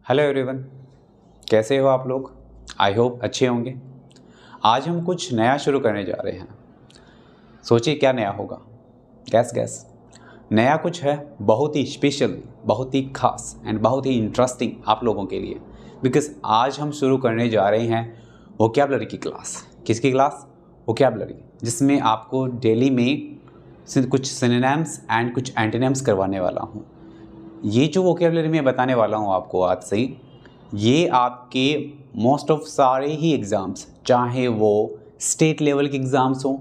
Hello everyone, कैसे हो आप लोग। आई होप अच्छे होंगे। आज हम कुछ नया शुरू करने जा रहे हैं। सोचिए क्या नया होगा। गैस नया कुछ है, बहुत ही स्पेशल, बहुत ही खास एंड बहुत ही इंटरेस्टिंग आप लोगों के लिए। बिकॉज आज हम शुरू करने जा रहे हैं वोकैबुलरी की क्लास। किसकी क्लास? वोकैबुलरी, जिसमें आपको डेली में कुछ सिनोनिम्स एंड कुछ एंटोनिम्स करवाने वाला हूँ। ये जो वोकैबुलरी मैं बताने वाला हूँ आपको आज से, ये आपके मोस्ट ऑफ सारे ही एग्ज़ाम्स, चाहे वो स्टेट लेवल के एग्ज़ाम्स हों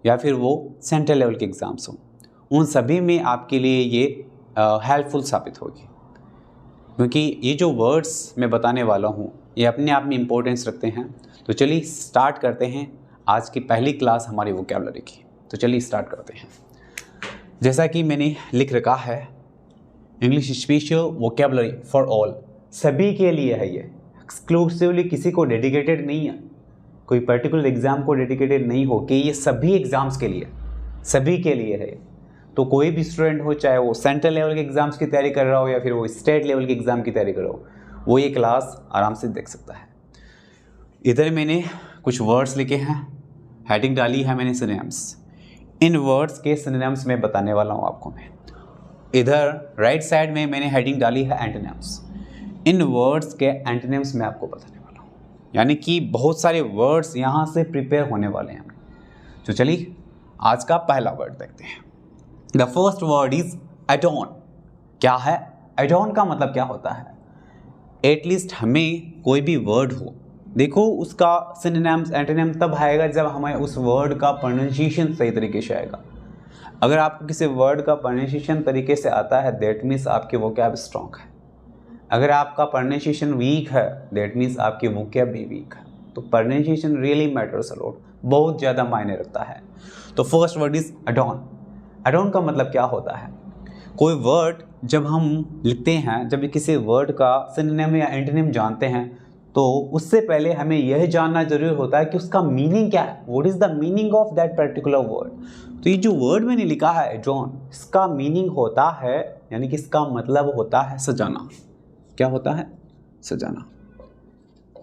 या फिर वो सेंट्रल लेवल के एग्ज़ाम्स हों, उन सभी में आपके लिए ये हेल्पफुल साबित होगी। क्योंकि ये जो वर्ड्स मैं बताने वाला हूँ ये अपने आप में इम्पोर्टेंस रखते हैं। तो चलिए स्टार्ट करते हैं आज की पहली क्लास हमारी वोकैबुलरी की। तो चलिए स्टार्ट करते हैं। जैसा कि मैंने लिख रखा है, English special vocabulary for all, सभी के लिए है। ये एक्सक्लूसिवली किसी को डेडिकेटेड नहीं है, कोई पर्टिकुलर एग्ज़ाम को डेडिकेटेड नहीं हो कि ये सभी एग्ज़ाम्स के लिए, सभी के लिए है। तो कोई भी स्टूडेंट हो, चाहे वो सेंट्रल लेवल के एग्ज़ाम्स की तैयारी कर रहा हो या फिर वो स्टेट लेवल के एग्ज़ाम की तैयारी कर रहा हो, वो ये क्लास आराम से देख सकता है। इधर मैंने कुछ वर्ड्स लिखे हैं, हेडिंग डाली है मैंने सिनोनिम्स। इन वर्ड्स के सिनोनिम्स में बताने वाला हूँ आपको मैं। इधर राइट साइड में मैंने हेडिंग डाली है एंटोनिम्स। इन वर्ड्स के एंटोनिम्स में आपको बताने वाला हूँ, यानी कि बहुत सारे वर्ड्स यहाँ से प्रिपेयर होने वाले हैं। तो चलिए आज का पहला वर्ड देखते हैं। The first word is add-on. क्या है? एडॉन का मतलब क्या होता है? एटलीस्ट हमें कोई भी वर्ड हो, देखो उसका सिनोनिम्स एंटोनिम तब आएगा जब हमें उस वर्ड का प्रोनाउंसिएशन सही तरीके से आएगा। अगर आपको किसी वर्ड का प्रोनाउंसिएशन तरीके से आता है, दैट मीन्स आपकी वोकैब स्ट्रॉन्ग है। अगर आपका प्रोनाउंसिएशन वीक है, दैट मीन्स आपकी वोकैब भी वीक है। तो pronunciation really matters a lot, बहुत ज़्यादा मायने रखता है। तो first word is add-on. Add-on का मतलब क्या होता है? कोई वर्ड जब हम लिखते हैं, जब किसी वर्ड का सिनोनिम या एंटोनिम जानते हैं, तो उससे पहले हमें यह जानना जरूरी होता है कि उसका मीनिंग क्या है। What is the meaning of that particular word. तो ये जो वर्ड मैंने लिखा है एडॉन, इसका मीनिंग होता है, यानी कि इसका मतलब होता है सजाना। क्या होता है? सजाना।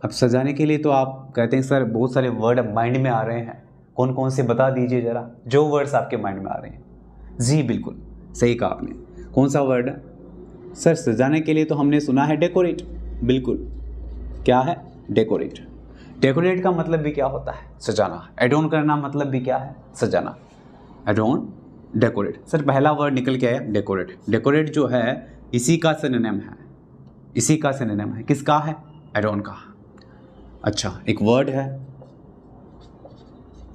अब सजाने के लिए तो आप कहते हैं सर बहुत सारे वर्ड अब माइंड में आ रहे हैं, कौन कौन से बता दीजिए ज़रा, जो वर्ड्स आपके माइंड में आ रहे हैं। जी बिल्कुल सही कहा आपने। कौन सा वर्ड है सर? सजाने के लिए तो हमने सुना है डेकोरेट। बिल्कुल, क्या है? डेकोरेट। डेकोरेट का मतलब भी क्या होता है? सजाना। एडॉन करना मतलब भी क्या है? सजाना। Add-on, decorate. सर पहला वर्ड निकल के आया डेकोरेट। डेकोरेट जो है इसी का सिनोनिम है, इसी का सिनोनिम है। किसका है? एडॉन का। अच्छा, एक वर्ड है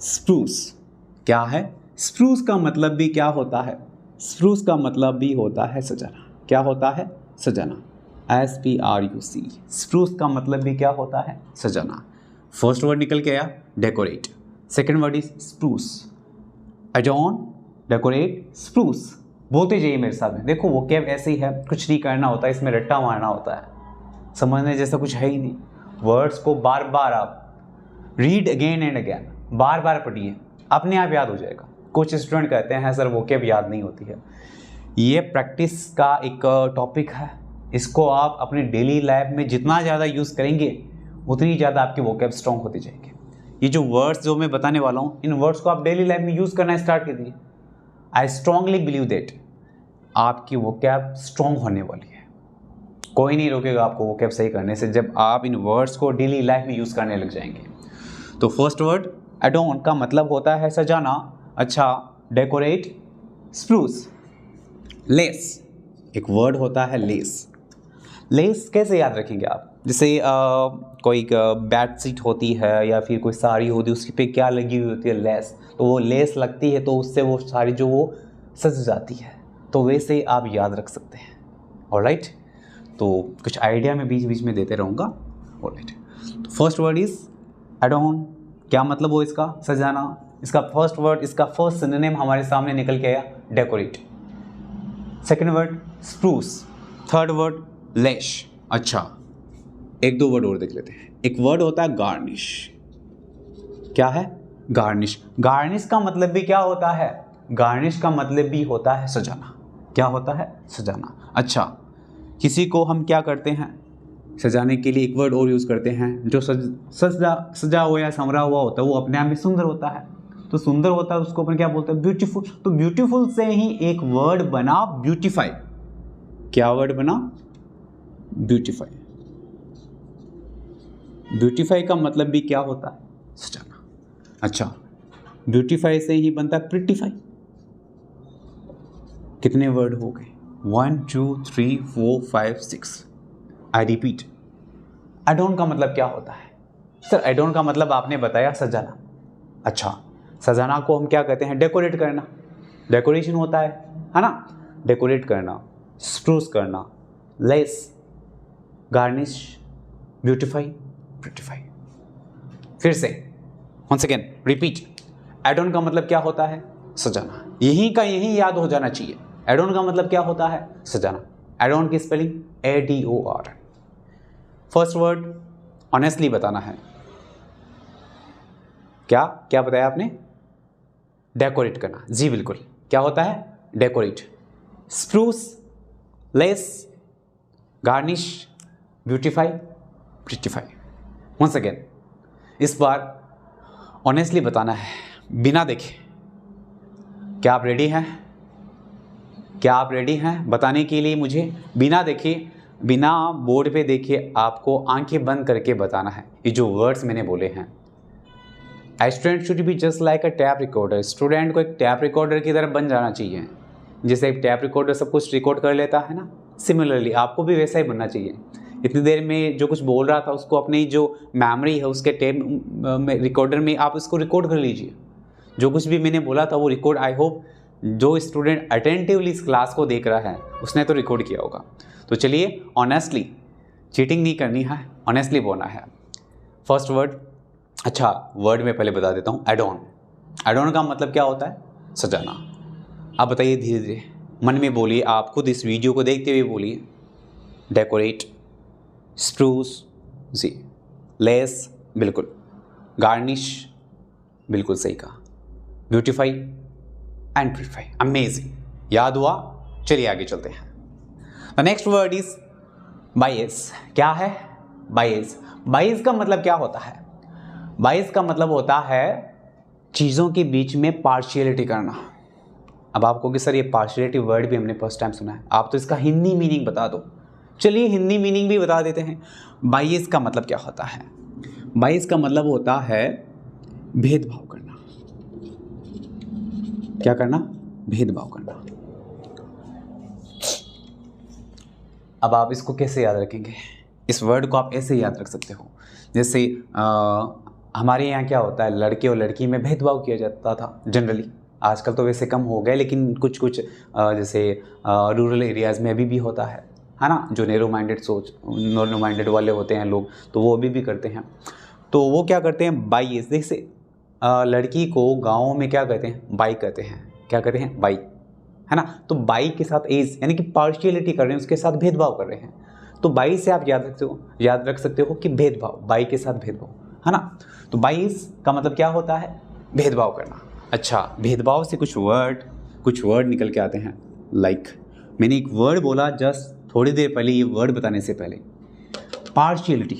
स्प्रूस। क्या है? स्प्रूस का मतलब भी क्या होता है? स्प्रूस का मतलब भी होता है सजाना। क्या होता है? सजाना। SPRUC। स्प्रूस का मतलब भी क्या होता है? सजाना। फर्स्ट वर्ड निकल के आया decorate. Second word is spruce. Add-on, decorate, spruce. बोलते जाइए मेरे साथ में। देखो वो कैब ऐसे ही है, कुछ नहीं करना होता है, इसमें रट्टा मारना होता है, समझने जैसा कुछ है ही नहीं। वर्ड्स को बार बार आप रीड अगेन एंड अगेन, बार बार पढ़िए, अपने आप याद हो जाएगा। कुछ स्टूडेंट कहते हैं सर वो कैब याद नहीं होती है। ये प्रैक्टिस का एक टॉपिक है, इसको आप अपने डेली लाइफ में जितना ज़्यादा यूज़ करेंगे उतनी ज़्यादा आपकी वोकैब स्ट्रॉन्ग होती जाएगी। ये जो वर्ड्स जो मैं बताने वाला हूँ, इन वर्ड्स को आप डेली लाइफ में यूज़ करना स्टार्ट कर दीजिए। आई स्ट्रांगली बिलीव दैट आपकी वोकैब स्ट्रॉन्ग होने वाली है। कोई नहीं रोकेगा आपको वोकैब सही करने से, जब आप इन वर्ड्स को डेली लाइफ में यूज़ करने लग जाएंगे। तो फर्स्ट वर्ड एडॉन का मतलब होता है सजाना। अच्छा, डेकोरेट, स्प्रूस। लेस, एक वर्ड होता है लेस। लेस कैसे याद रखेंगे आप? जैसे कोई बेडशीट होती है या फिर कोई साड़ी होती है, उसकी पे क्या लगी हुई होती है? लेस। तो वो लेस लगती है तो उससे वो साड़ी जो वो सज जाती है। तो वैसे आप याद रख सकते हैं। ऑलराइट, तो कुछ आइडिया मैं बीच बीच में देते रहूँगा। ऑलराइट, तो फर्स्ट वर्ड इज एडॉन। क्या मतलब हो इसका? सजाना। इसका फर्स्ट वर्ड, इसका फर्स्ट सिनोनिम हमारे सामने निकल के आया decorate. Second word spruce. Third word लेश। अच्छा, एक दो वर्ड और देख लेते हैं। एक वर्ड होता है गार्निश। क्या है? गार्निश। गार्निश का मतलब भी क्या होता है? गार्निश का मतलब भी होता है सजाना। क्या होता है? सजाना। अच्छा, किसी को हम क्या करते हैं? सजाने के लिए एक वर्ड और यूज़ करते हैं, जो सजा हुआ या संवरा हुआ होता है वो अपने आप में सुंदर होता है। तो सुंदर होता है उसको अपन क्या बोलते हैं? ब्यूटीफुल। तो ब्यूटीफुल से ही एक वर्ड बना ब्यूटीफाई। क्या वर्ड बना? ब्यूटीफाई। ब्यूटीफाई का मतलब भी क्या होता है? सजाना। अच्छा, ब्यूटीफाई से ही बनता है प्रिटीफाई। कितने वर्ड हो गए? 1 2 3 4 5 6। आई रिपीट, एडोन का मतलब क्या होता है? सर एडोन का मतलब आपने बताया सजाना। अच्छा, सजाना को हम क्या कहते हैं? डेकोरेट करना। डेकोरेशन होता है ना? डेकोरेट करना, स्प्रूस करना, लेस, गार्निश, ब्यूटीफाई, प्रिटीफाई। फिर से once again रिपीट, एडोन का मतलब क्या होता है? सजाना। यही का यही याद हो जाना चाहिए। एडोन का मतलब क्या होता है? सजाना। एडोन की spelling ADOR। First word honestly बताना है। क्या क्या बताया आपने? डेकोरेट करना। जी बिल्कुल, क्या होता है? Decorate. Spruce, lace, garnish, beautify, prettify. Once again, इस बार ऑनेस्टली बताना है, बिना देखे। क्या आप रेडी हैं? क्या आप रेडी हैं बताने के लिए मुझे? बिना देखे, बिना बोर्ड पे देखे आपको आंखें बंद करके बताना है ये जो वर्ड्स मैंने बोले हैं। A student should be just like a tap recorder. Student को एक टैप रिकॉर्डर की तरह बन जाना चाहिए। जैसे एक टैप रिकॉर्डर सब कुछ रिकॉर्ड कर लेता है ना, सिमिलरली आपको भी वैसा ही बनना चाहिए। इतनी देर में जो कुछ बोल रहा था उसको अपनी जो मेमोरी है उसके टैप में रिकॉर्डर में आप उसको रिकॉर्ड कर लीजिए। जो कुछ भी मैंने बोला था वो रिकॉर्ड, आई होप जो स्टूडेंट अटेंटिवली इस क्लास को देख रहा है उसने तो रिकॉर्ड किया होगा। तो चलिए, ऑनेस्टली, चीटिंग नहीं करनी है, ऑनेस्टली बोलना है। फर्स्ट वर्ड, अच्छा वर्ड में पहले बता देता हूँ, एडोन। एडोन का मतलब क्या होता है? सजाना। आप बताइए धीरे धीरे, मन में बोलिए, आप खुद इस वीडियो को देखते हुए बोलिए। डेकोरेट, स्प्रूस, जी, लेस, बिल्कुल, गार्निश, बिल्कुल सही कहा, ब्यूटीफाई एंड प्रिटीफाई। अमेजिंग, याद हुआ? चलिए आगे चलते हैं। द नेक्स्ट वर्ड इज बायस। क्या है? बायस। बायस का मतलब क्या होता है? बायस का मतलब होता है चीज़ों के बीच में पार्शियलिटी करना। अब आप कहोगे सर ये पार्शियलिटी वर्ड भी हमने फर्स्ट टाइम सुना है, आप तो इसका हिंदी मीनिंग बता दो। चलिए हिंदी मीनिंग भी बता देते हैं। बायस का मतलब क्या होता है? बायस का मतलब होता है भेदभाव करना। क्या करना? भेदभाव करना। अब आप इसको कैसे याद रखेंगे? इस वर्ड को आप ऐसे याद रख सकते हो, जैसे हमारे यहाँ क्या होता है, लड़के और लड़की में भेदभाव किया जाता था जनरली। आजकल तो वैसे कम हो गए, लेकिन कुछ कुछ जैसे रूरल एरियाज़ में अभी भी होता है ना? जो नैरो माइंडेड वाले होते हैं लोग, तो वो अभी भी करते हैं। तो वो क्या करते हैं? बाई, जैसे लड़की को गाँव में क्या कहते हैं? बाई कहते हैं। क्या कहते हैं? बाई, है ना? तो बाई के साथ एज यानी कि पार्शियलिटी कर रहे हैं, उसके साथ भेदभाव कर रहे हैं। तो बाई से आप याद रख सकते हो कि भेदभाव, बाई के साथ भेदभाव, है ना? तो बाईस का मतलब क्या होता है? भेदभाव करना। अच्छा, भेदभाव से कुछ वर्ड निकल के आते हैं। लाइक मैंने एक वर्ड बोला जस्ट थोड़ी देर पहले, ये वर्ड बताने से पहले, partiality.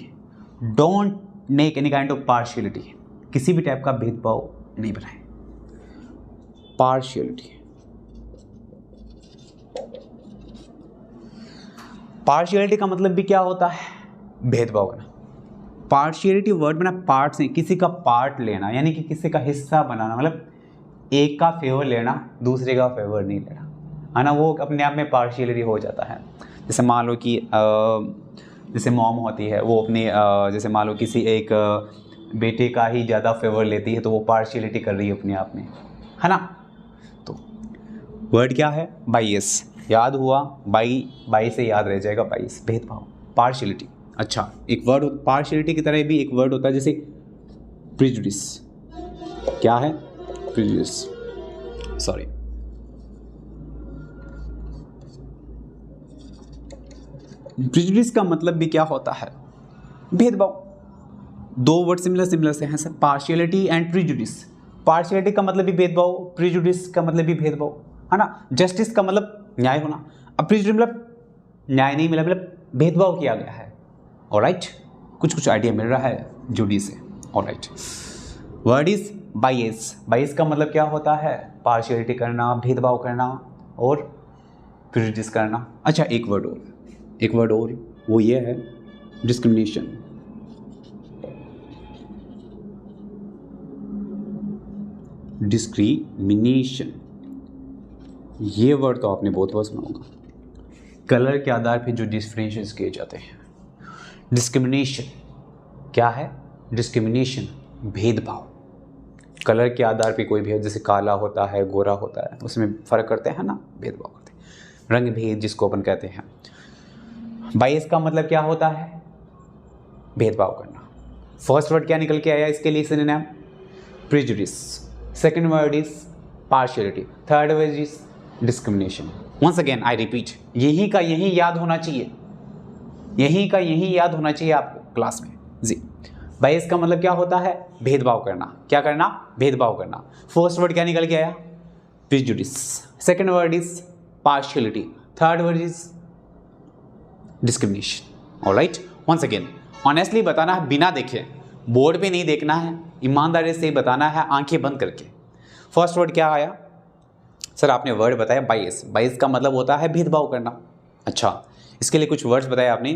Don't make any kind of partiality. किसी भी टाइप का भेदभाव नहीं बनाएं। पार्शियलिटी। पार्शियलिटी का मतलब भी क्या होता है? भेदभाव करना। पार्शियलिटी वर्ड में ना पार्ट से किसी का पार्ट लेना, यानी कि किसी का हिस्सा बनाना, मतलब एक का फेवर लेना, दूसरे का फेवर नहीं लेना, है ना? वो अपने आप में पार्शियलिटी हो जाता है। जैसे मान लो कि जैसे मॉम होती है, वो अपने जैसे मान लो किसी एक बेटे का ही ज़्यादा फेवर लेती है, तो वो पार्शियलिटी कर रही है अपने आप में, है ना? तो वर्ड क्या है? बाइस। याद हुआ? बाई से याद रह जाएगा, बाइस, भेदभाव, पार्शियलिटी। अच्छा, एक वर्ड पार्शियलिटी की तरह भी एक वर्ड होता है जैसे प्रिजुडिस। क्या है? Prejudice, sorry. प्रिजुडिस का मतलब भी क्या होता है? भेदभाव। दो वर्ड सिमिलर से हैं sir, partiality and prejudice. Partiality का मतलब भी भेदभाव, प्रिजुडिस का मतलब भी भेदभाव, है ना? जस्टिस का मतलब न्याय होना, अब प्रिजुडिस मतलब न्याय नहीं मिला, मतलब भेदभाव किया गया है, ऑलराइट, कुछ कुछ आइडिया मिल रहा है जूडी से। Alright, word is bias. Bias का मतलब क्या होता है? पार्शियलिटी करना, भेदभाव करना और प्रेजुडिस करना। अच्छा, एक वर्ड और, वो ये है डिस्क्रिमिनेशन। डिस्क्रिमिनेशन, ये वर्ड तो आपने बहुत बार सुना होगा। कलर के आधार पे जो डिफरेंशिएट किए जाते हैं। डिस्क्रिमिनेशन क्या है? डिस्क्रिमिनेशन भेदभाव। कलर के आधार पे कोई भेद, जैसे काला होता है, गोरा होता है, उसमें फ़र्क करते हैं ना, भेदभाव करते हैं। रंग भेद जिसको अपन कहते हैं। बायस का मतलब क्या होता है? भेदभाव करना। फर्स्ट वर्ड क्या निकल के आया इसके लिए synonym? Prejudice. Second word is partiality. Third word is discrimination. Once again I repeat, यही का यही याद होना चाहिए, यही का यही याद होना चाहिए आपको क्लास में जी। बायस का मतलब क्या होता है? भेदभाव करना। क्या करना? भेदभाव करना। फर्स्ट वर्ड क्या निकल के आया? Prejudice. Second word is partiality. Third word is discrimination. Alright, once again honestly बताना है, बिना देखे, बोर्ड पे नहीं देखना है, ईमानदारी से बताना है, आंखें बंद करके। फर्स्ट वर्ड क्या आया? सर आपने वर्ड बताया बायस। बायस का मतलब होता है भेदभाव करना। अच्छा, इसके लिए कुछ वर्ड्स बताए आपने।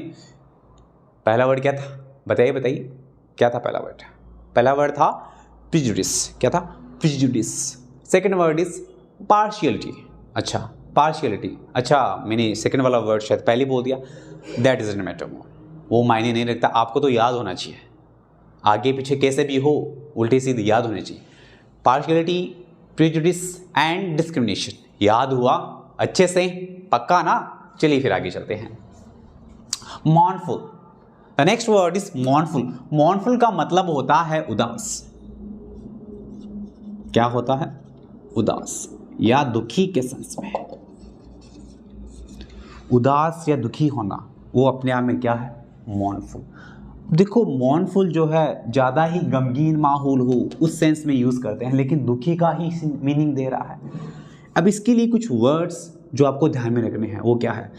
पहला वर्ड क्या था? बताइए क्या था पहला वर्ड? पहला वर्ड था प्रेजुडिस। क्या था? Prejudice. Second word is partiality. अच्छा, पार्शियलिटी। अच्छा, मैंने सेकंड वाला वर्ड शायद पहले बोल दिया। दैट इज एन मैटर, वो मायने नहीं रखता, आपको तो याद होना चाहिए। आगे पीछे कैसे भी हो, उल्टी सीधी याद होनी चाहिए। Partiality, prejudice and discrimination. याद हुआ अच्छे से? पक्का ना? चलिए फिर आगे चलते हैं। मॉर्नफुल, द नेक्स्ट वर्ड इज मॉर्नफुल। मॉर्नफुल का मतलब होता है उदास। क्या होता है? उदास या दुखी के सेंस में। उदास या दुखी होना, वो अपने आप में क्या है? मॉर्नफुल। देखो, मॉर्नफुल जो है ज़्यादा ही गमगीन माहौल हो उस सेंस में यूज़ करते हैं, लेकिन दुखी का ही मीनिंग दे रहा है। अब इसके लिए कुछ वर्ड्स जो आपको ध्यान में रखने हैं, वो क्या है?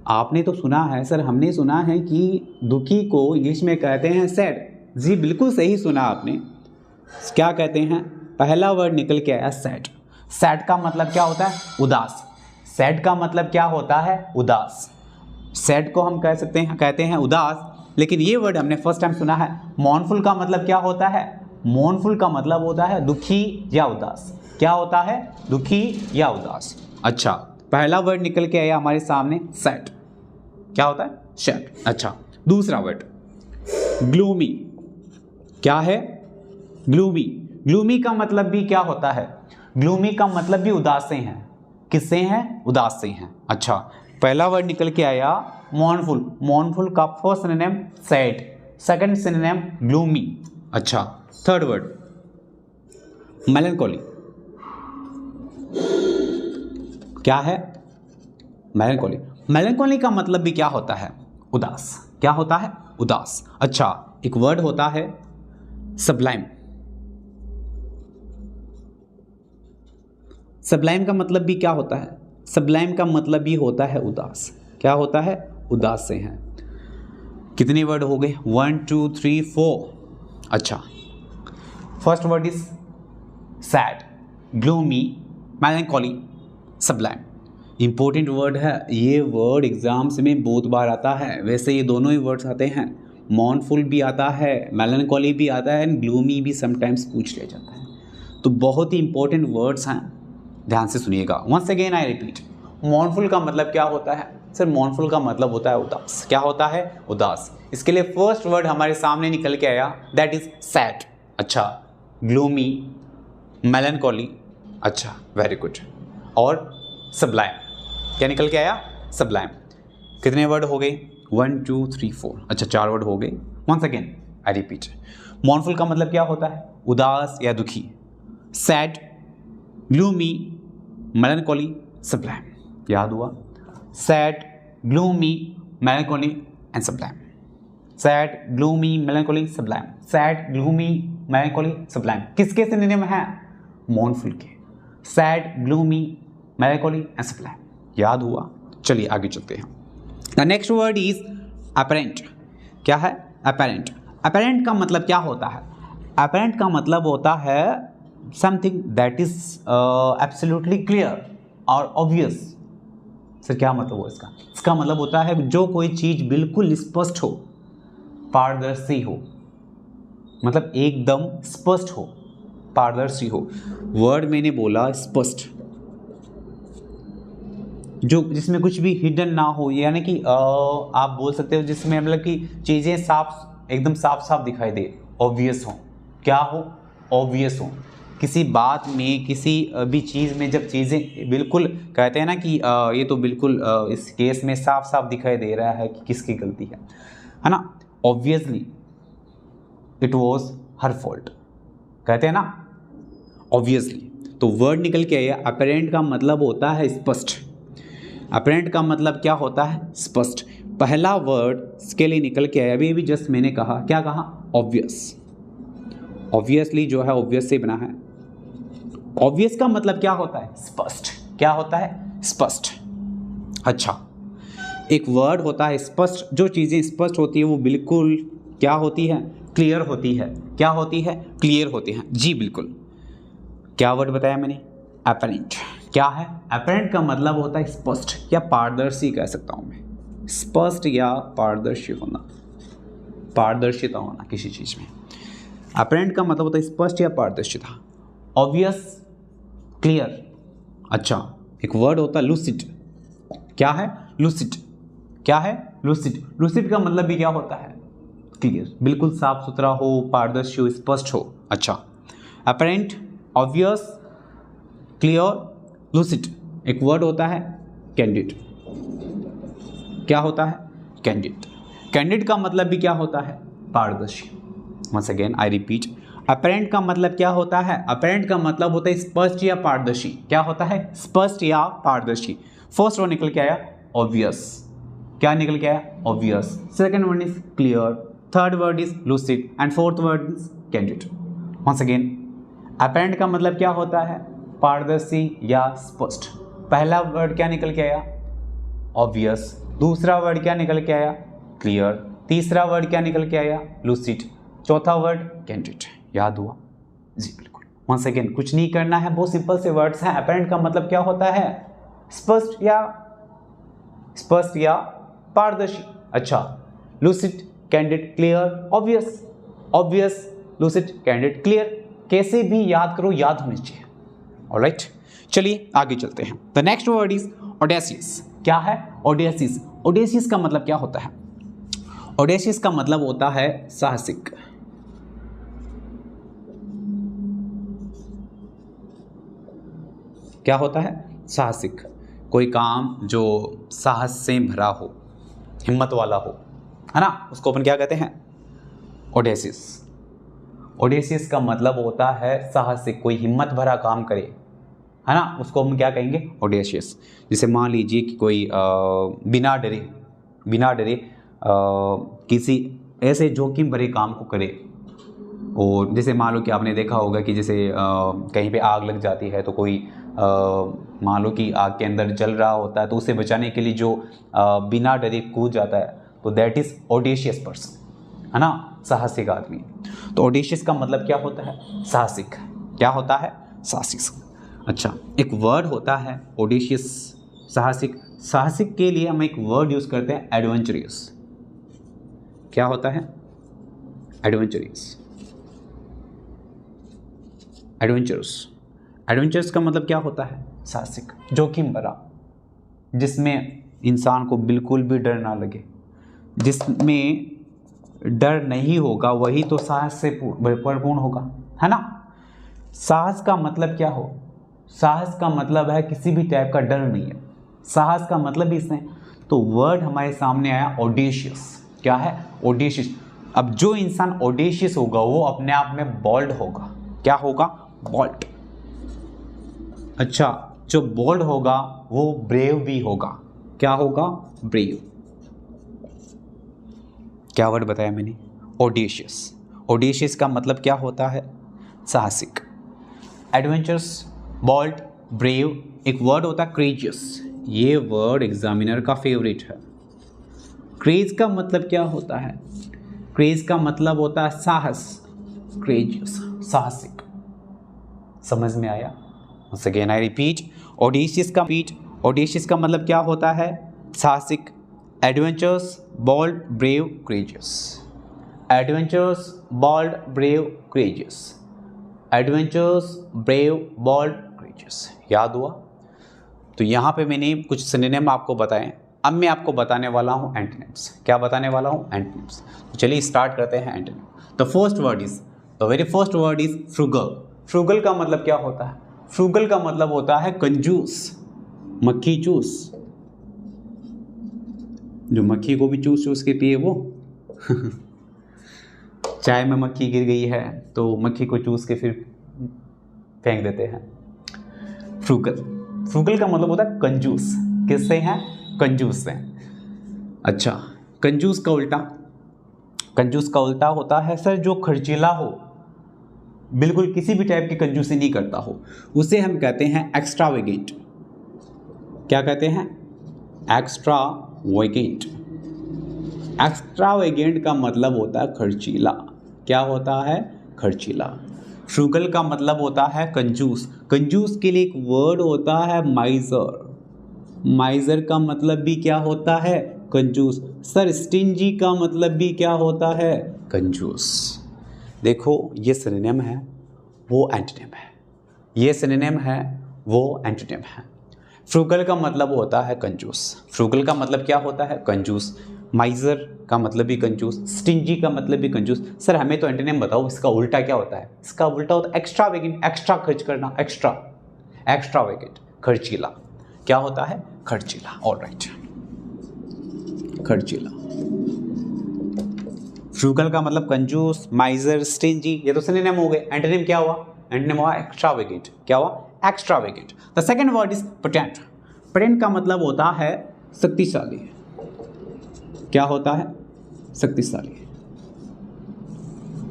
आपने तो सुना है, सर हमने सुना है कि दुखी को इंग्लिश में कहते हैं सैड। जी बिल्कुल सही सुना आपने। क्या कहते हैं? पहला वर्ड निकल के आया सैड। सैड का मतलब क्या होता है? उदास। सैड का मतलब क्या होता है? उदास। सैड को हम कह सकते हैं, कहते हैं उदास, लेकिन ये वर्ड हमने फर्स्ट टाइम सुना है। मॉर्नफुल का मतलब क्या होता है? मॉर्नफुल का मतलब होता है दुखी या उदास। क्या होता है? दुखी या उदास। अच्छा, पहला वर्ड निकल के आया हमारे सामने सैड। क्या होता है? सैड। अच्छा, दूसरा वर्ड ग्लूमी। क्या है? ग्लूमी। ग्लूमी का मतलब भी क्या होता है? ग्लूमी का मतलब भी उदास से हैं। किससे हैं? उदास से हैं। अच्छा, पहला वर्ड निकल के आया मॉर्नफुल। मॉर्नफुल का first synonym sad, second synonym gloomy. अच्छा, थर्ड वर्ड मेलनकोली। क्या है? मेलनकोली। मेलनकोली का मतलब भी क्या होता है? उदास। क्या होता है? उदास। अच्छा, एक वर्ड होता है सबलाइम। सबलाइम का मतलब भी क्या होता है? सबलाइम का मतलब भी होता है उदास। क्या होता है? उदास से हैं। कितने वर्ड हो गए? 1 2 3 4। अच्छा, first word is sad, gloomy, melancholy, sublime. Important word है ये। वर्ड एग्जाम्स में बहुत बार आता है। वैसे ये दोनों ही वर्ड्स आते हैं, मॉर्नफुल भी आता है, मेलनकोली भी आता है, एंड ग्लूमी भी समटाइम्स पूछ लिया जाता है। तो बहुत ही इंपॉर्टेंट वर्ड्स हैं, ध्यान से सुनिएगा। Once again I repeat, mournful का मतलब क्या होता है? सर मॉर्नफुल का मतलब होता है उदास। क्या होता है? उदास। इसके लिए फर्स्ट वर्ड हमारे सामने निकल के आया, दैट इज सैड। अच्छा, ग्लूमी, मेलनकोली। अच्छा, वेरी गुड। और सबलाइम। क्या निकल के आया? सबलाइम। कितने वर्ड हो गए? 1 2 3 4। अच्छा, 4 वर्ड हो गए। Once again I repeat, mournful का मतलब क्या होता है? उदास या दुखी। Sad, gloomy, melancholy, sublime. याद हुआ? Sad, gloomy, melancholy and sublime. Sad, gloomy, melancholy, sublime. Sad, gloomy, melancholy, sublime. किसके सिनोनिम हैं? मॉर्नफुल के। Sad, gloomy, melancholy and sublime. याद हुआ? चलिए आगे चलते हैं। The next word is apparent. क्या है? अपेरेंट। अपेरेंट का मतलब क्या होता है? अपेरेंट का मतलब होता है something that is absolutely clear और ऑब्वियस। सर क्या मतलब हो इसका? इसका मतलब होता है जो कोई चीज़ बिल्कुल स्पष्ट हो, पारदर्शी हो, मतलब एकदम स्पष्ट हो, पारदर्शी हो। वर्ड मैंने बोला स्पष्ट, जो जिसमें कुछ भी हिडन ना हो, यानी कि आप बोल सकते हो जिसमें मतलब कि चीज़ें साफ, एकदम साफ साफ दिखाई दे, ऑब्वियस हो। क्या हो? ऑब्वियस हो। किसी बात में, किसी भी चीज़ में जब चीज़ें बिल्कुल कहते हैं ना कि ये तो बिल्कुल इस केस में साफ साफ दिखाई दे रहा है कि किसकी गलती है ना? Obviously it was her fault, कहते हैं ना ऑब्वियसली। तो वर्ड निकल के आया अपेरेंट का मतलब होता है स्पष्ट। अपेरेंट का मतलब क्या होता है? स्पष्ट। पहला वर्ड इसके लिए निकल के आया, अभी जस्ट मैंने कहा, क्या कहा? ऑब्वियस। ऑब्वियसली जो है ऑब्वियस से बना है। ऑब्वियस का मतलब क्या होता है? स्पष्ट। क्या होता है? स्पष्ट। अच्छा, एक वर्ड होता है स्पष्ट, जो चीज़ें स्पष्ट होती है वो बिल्कुल क्या होती है? क्लियर होती है। क्या होती है? क्लियर होती हैं। जी बिल्कुल। क्या वर्ड बताया मैंने? अपेरेंट। क्या है? अपेरेंट का मतलब होता है स्पष्ट या पारदर्शी कह सकता हूँ मैं। स्पष्ट या पारदर्शी होना, पारदर्शिता होना किसी चीज़ में। अपेरेंट का मतलब होता है स्पष्ट या पारदर्शिता। Obvious, clear. अच्छा, एक वर्ड होता है लूसिड। क्या है? लूसिड। क्या है? लूसिड। लूसिड का मतलब भी क्या होता है? क्लियर, बिल्कुल साफ सुथरा हो, पारदर्शी हो, स्पष्ट हो। अच्छा, अपेरेंट, ऑब्वियस, क्लियर, लूसिड। एक वर्ड होता है कैंडिड। क्या होता है? कैंडिड। कैंडिड का मतलब भी क्या होता है? पारदर्शी। Once again I repeat, apparent का मतलब क्या होता है? अपेरेंट का मतलब होता है स्पष्ट या पारदर्शी। क्या होता है? स्पष्ट या पारदर्शी। फर्स्ट वर्ड निकल के आया ऑब्वियस। क्या निकल के आया? Obvious. Second word is clear, third word is lucid and fourth word is candid. Once again, apparent का मतलब क्या होता है? पारदर्शी या स्पष्ट। पहला वर्ड क्या निकल के आया? ऑब्वियस। दूसरा वर्ड क्या निकल के आया? क्लियर। तीसरा वर्ड क्या निकल के आया? लूसिड। चौथा वर्ड कैंडिड। याद हुआ? जी बिल्कुल। वंस अगेन, कुछ नहीं करना है, बहुत सिंपल से वर्ड्स हैं। अपेरेंट का मतलब क्या होता है? स्पष्ट या पारदर्शी। अच्छा, lucid, candid, clear, obvious. Obvious, lucid, candid, clear. कैसे भी याद करो, याद होने चाहिए। ऑलराइट, चलिए आगे चलते हैं। The next word is audacious. क्या है? ऑडेसियस। ऑडेसियस का मतलब क्या होता है? ऑडेसियस का मतलब होता है साहसिक। क्या होता है? साहसिक। कोई काम जो साहस से भरा हो, हिम्मत वाला हो, है ना, उसको अपन क्या कहते हैं? ऑडेसियस। ऑडेसियस का मतलब होता है साहसिक, कोई हिम्मत भरा काम करे, है ना, उसको हम क्या कहेंगे? ऑडेसियस। जैसे मान लीजिए कि कोई बिना डरे किसी ऐसे जोखिम भरे काम को करे। और जैसे मान लो कि आपने देखा होगा कि जैसे कहीं पे आग लग जाती है, तो कोई मान लो कि आग के अंदर जल रहा होता है, तो उसे बचाने के लिए जो बिना डरे कूद जाता है, तो दैट इज़ ऑडेशियस पर्सन, है ना, साहसिक आदमी। तो ऑडेशियस का मतलब क्या होता है? साहसिक। क्या होता है? साहसिक। अच्छा, एक वर्ड होता है ऑडेशियस, साहसिक। साहसिक के लिए हम एक वर्ड यूज़ करते हैं एडवेंचरियस। क्या होता है? एडवेंचरियस। एडवेंचरस का मतलब क्या होता है? साहसिक, जोखिम भरा, जिसमें इंसान को बिल्कुल भी डर ना लगे। जिसमें डर नहीं होगा वही तो साहस से भरपूर्ण होगा, है ना। साहस का मतलब क्या हो? साहस का मतलब है किसी भी टाइप का डर नहीं है। साहस का मतलब इसमें, तो वर्ड हमारे सामने आया ऑडेशियस। क्या है? ऑडेशियस। अब जो इंसान ऑडेशियस होगा वो अपने आप में बोल्ड होगा। क्या होगा? बोल्ड। अच्छा, जो बोल्ड होगा वो ब्रेव भी होगा। क्या होगा? ब्रेव। क्या वर्ड बताया मैंने? ऑडेशियस। ऑडेशियस का मतलब क्या होता है? साहसिक। Adventurous, bold, brave. एक वर्ड होता है क्रेजियस। ये वर्ड एग्जामिनर का फेवरेट है। क्रेज का मतलब क्या होता है? क्रेज का मतलब होता है साहस, क्रेजियस, साहसिक। समझ में आया? once again I repeat, audacious का मतलब क्या होता है? साहसिक, adventurous, bold, brave, courageous. Adventurous, bold, brave, courageous. Adventurous, brave, bold, courageous. याद हुआ? तो यहाँ पे मैंने कुछ सिनोनिम आपको बताए। अब मैं आपको बताने वाला हूँ एंटोनिम्स। क्या बताने वाला हूँ? एंटोनिम्स। तो चलिए स्टार्ट करते हैं antonym. The very first word is frugal. Frugal का मतलब क्या होता है? फ्रूगल का मतलब होता है कंजूस, मक्खी चूस। जो मक्खी को भी चूस चूस के पिए वो चाय में मक्खी गिर गई है तो मक्खी को चूस के फिर फेंक देते हैं। फ्रूगल का मतलब होता है कंजूस। किससे हैं? कंजूस से। अच्छा, कंजूस का उल्टा होता है सर जो खर्चीला हो, बिल्कुल किसी भी टाइप की कंजूसी नहीं करता हो, उसे हम कहते हैं एक्स्ट्रावेगेंट। क्या कहते हैं? एक्स्ट्रावेगेंट। एक्स्ट्रावेगेंट का मतलब होता है खर्चीला। क्या होता है? खर्चीला। फ्रूगल का मतलब होता है कंजूस। कंजूस के लिए एक वर्ड होता है माइजर। माइजर का मतलब भी क्या होता है? कंजूस। सर स्टिंजी का मतलब भी क्या होता है? कंजूस। देखो, ये सिनोनिम है, वो एंटोनिम है। ये सिनोनिम है, वो एंटोनिम है। फ्रूगल का मतलब होता है कंजूस। फ्रूगल का मतलब क्या होता है? कंजूस। माइजर का मतलब भी कंजूस, स्टिंजी का मतलब भी कंजूस। सर हमें तो एंटोनिम बताओ, इसका उल्टा क्या होता है? इसका उल्टा होता है एक्स्ट्रावेगेंट। एक्स्ट्रा खर्च करना, एक्स्ट्रावेगेंट, खर्चीला। क्या होता है? खर्चीला। ऑलराइट, खर्चीला। फ्रूगल का मतलब कंजूस, माइजर, स्टिंजी, ये तो सिनोनिम हो गए। एंटोनिम क्या हुआ? एंटोनिम हुआ एक्स्ट्रावेगेंट। क्या हुआ? Extravagant. The second word is potent. Potent का मतलब होता है शक्तिशाली। क्या होता है? शक्तिशाली।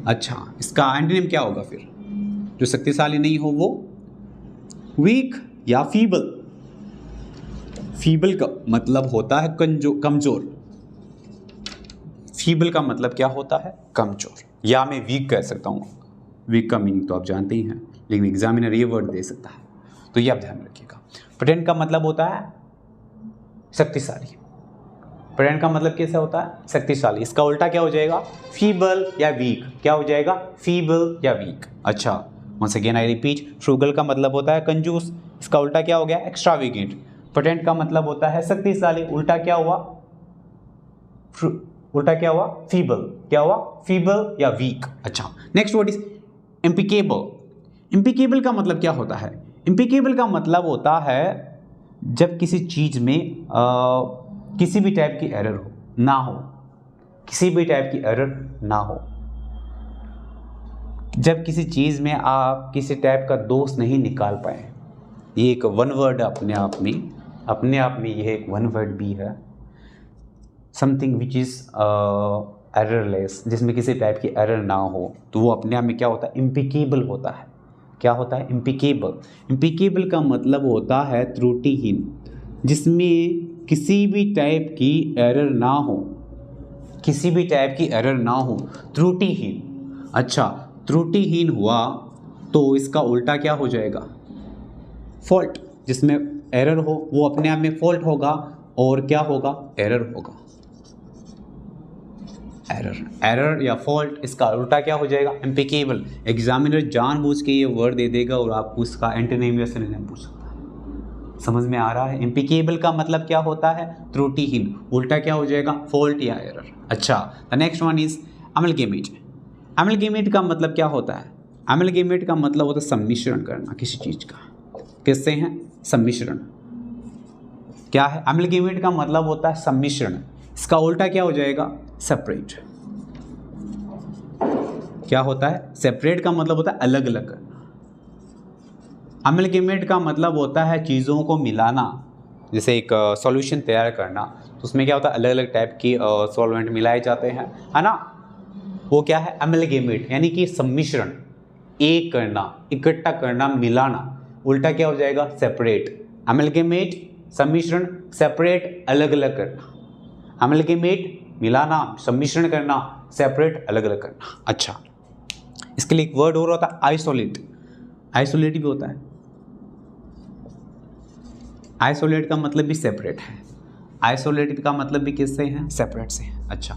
अच्छा, इसका एंटोनिम क्या होगा फिर? जो शक्तिशाली नहीं हो वो वीक या फीबल। फीबल का मतलब होता है कमजोर। फीबल का मतलब क्या होता है? कमजोर। या मैं वीक कह सकता हूँ। वीक का मीनिंग तो आप जानते ही हैं, लेकिन एग्जामिनर ये वर्ड दे सकता है, तो ये आप ध्यान में रखिएगा। पोटेंट का मतलब होता है शक्तिशाली। पोटेंट का मतलब कैसे होता है? शक्तिशाली। इसका उल्टा क्या हो जाएगा? फीबल या वीक। क्या हो जाएगा? फीबल या वीक। अच्छा, once again I repeat, frugal का मतलब होता है कंजूस, इसका उल्टा क्या हो गया? एक्स्ट्रावेगेंट। पोटेंट का मतलब होता है शक्तिशाली, उल्टा क्या हुआ? उल्टा क्या हुआ? फीबल। क्या हुआ? फीबल या वीक। अच्छा, next word is impeccable. Impeccable का मतलब क्या होता है? इम्पिकेबल का मतलब होता है जब किसी चीज में किसी भी टाइप की एरर ना हो, किसी भी टाइप की एरर ना हो। जब किसी चीज में आप किसी टाइप का दोष नहीं निकाल पाए। ये एक वन वर्ड अपने आप में यह एक वन वर्ड भी है। समथिंग विच इज एररलेस, जिसमें किसी टाइप की एरर ना हो, तो वो अपने आप में क्या होता है? इम्पिकेबल होता है। क्या होता है? इम्पिकेबल। इम्पिकेबल का मतलब होता है त्रुटिहीन, जिसमें किसी भी टाइप की एरर ना हो, किसी भी टाइप की एरर ना हो, त्रुटिहीन। अच्छा, त्रुटिहीन हुआ तो इसका उल्टा क्या हो जाएगा? फॉल्ट। जिसमें एरर हो वो अपने आप में फॉल्ट होगा, और क्या होगा? एरर होगा। एरर या फॉल्ट, इसका उल्टा क्या हो जाएगा? इम्पिकेबल। एग्जामिनर जानबूझ के ये वर्ड दे देगा और आपको इसका एंटोनिम या सिनोनिम पूछ सकता है। समझ में आ रहा है? इम्पिकेबल का मतलब क्या होता है? त्रुटिहीन। उल्टा क्या हो जाएगा? फॉल्ट या एरर। अच्छा, द नेक्स्ट वन इज अमलगेमेट। अमलगेमेट का मतलब क्या होता है? अमलगेमेट का मतलब होता है सम्मिश्रण करना किसी चीज का। किससे हैं? सम्मिश्रण। क्या है? अमलगेमेट का मतलब होता है सम्मिश्रण। इसका उल्टा क्या हो जाएगा? सेपरेट। क्या होता है? सेपरेट का मतलब होता है अलग अलग करना। अमलगेमेट का मतलब होता है चीज़ों को मिलाना। जैसे एक सॉल्यूशन तैयार करना, तो उसमें क्या होता है? अलग अलग टाइप की सॉल्वेंट मिलाए जाते हैं, है ना? वो क्या है? अमलगेमेट, यानी कि सम्मिश्रण, एक करना, इकट्ठा करना, मिलाना। उल्टा क्या हो जाएगा? सेपरेट। अमलगेमेट सम्मिश्रण, सेपरेट अलग अलग करना। अमलगेमेट मिलाना, सम्मिश्रण करना, सेपरेट अलग अलग करना। अच्छा, इसके लिए एक वर्ड और होता है आइसोलेट। आइसोलेट भी होता है। आइसोलेट का मतलब भी सेपरेट है। आइसोलेट का मतलब भी किससे है? सेपरेट से। अच्छा,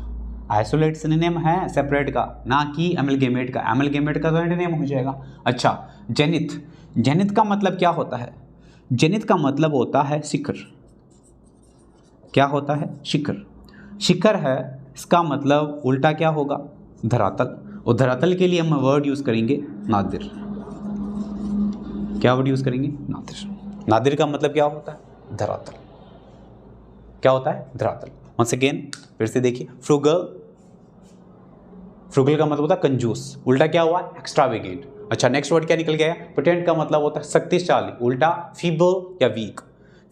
आइसोलेट सिनोनिम है सेपरेट का, ना कि एमलगेमेट का। एमलगेमेट का तो एंटोनिम हो जाएगा। अच्छा, जेनिथ। जेनिथ का मतलब क्या होता है? जेनिथ का मतलब होता है शिखर। क्या होता है? शिखर। शिखर है, इसका मतलब उल्टा क्या होगा? धरातल। और धरातल के लिए हम वर्ड यूज करेंगे नादिर। क्या वर्ड यूज करेंगे? नादिर। नादिर का मतलब क्या होता है? धरातल। क्या होता है? धरातल। वंस अगेन फिर से देखिए, फ्रुगल। फ्रुगल का मतलब होता है कंजूस। उल्टा क्या हुआ? एक्स्ट्रावेगेंट। अच्छा, नेक्स्ट वर्ड क्या निकल गया? पोटेंट का मतलब होता है शक्तिशाली। उल्टा फीबल या वीक।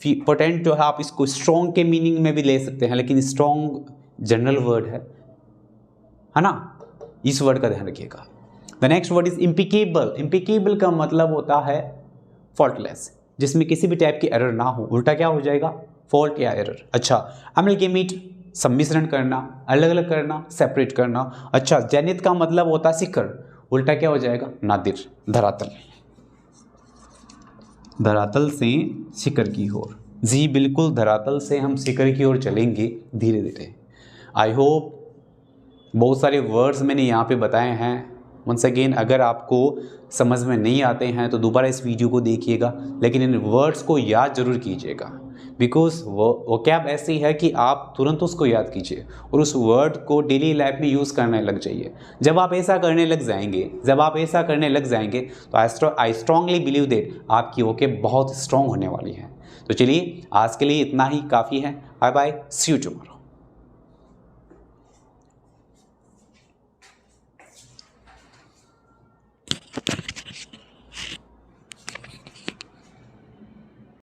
पोटेंट जो है आप इसको स्ट्रॉन्ग के मीनिंग में भी ले सकते हैं, लेकिन स्ट्रॉन्ग जनरल वर्ड है ना? इस वर्ड का ध्यान रखिएगा। The next word is impeccable. Impeccable का मतलब होता है फॉल्टलेस, जिसमें किसी भी टाइप की एरर ना हो। उल्टा क्या हो जाएगा? फॉल्ट या एरर। अच्छा, अमलगेमेट सम्मिश्रण करना, अलग अलग करना, सेपरेट करना। अच्छा, जेनिथ का मतलब होता है शिखर। उल्टा क्या हो जाएगा? नादिर, धरातल। धरातल से शिखर की ओर। जी बिल्कुल, धरातल से हम शिखर की ओर चलेंगे धीरे धीरे। आई होप बहुत सारे वर्ड्स मैंने यहाँ पे बताए हैं। वंस अगेन, अगर आपको समझ में नहीं आते हैं तो दोबारा इस वीडियो को देखिएगा, लेकिन इन वर्ड्स को याद जरूर कीजिएगा, बिकॉज वोकैब ऐसी है कि आप तुरंत उसको याद कीजिए और उस वर्ड को डेली लाइफ में यूज़ करने लग जाइए। जब आप ऐसा करने लग जाएंगे तो आई स्ट्रांगली बिलीव दैट आपकी वोकैब बहुत स्ट्रांग होने वाली है। तो चलिए, आज के लिए इतना ही काफ़ी है। Bye bye, see you tomorrow.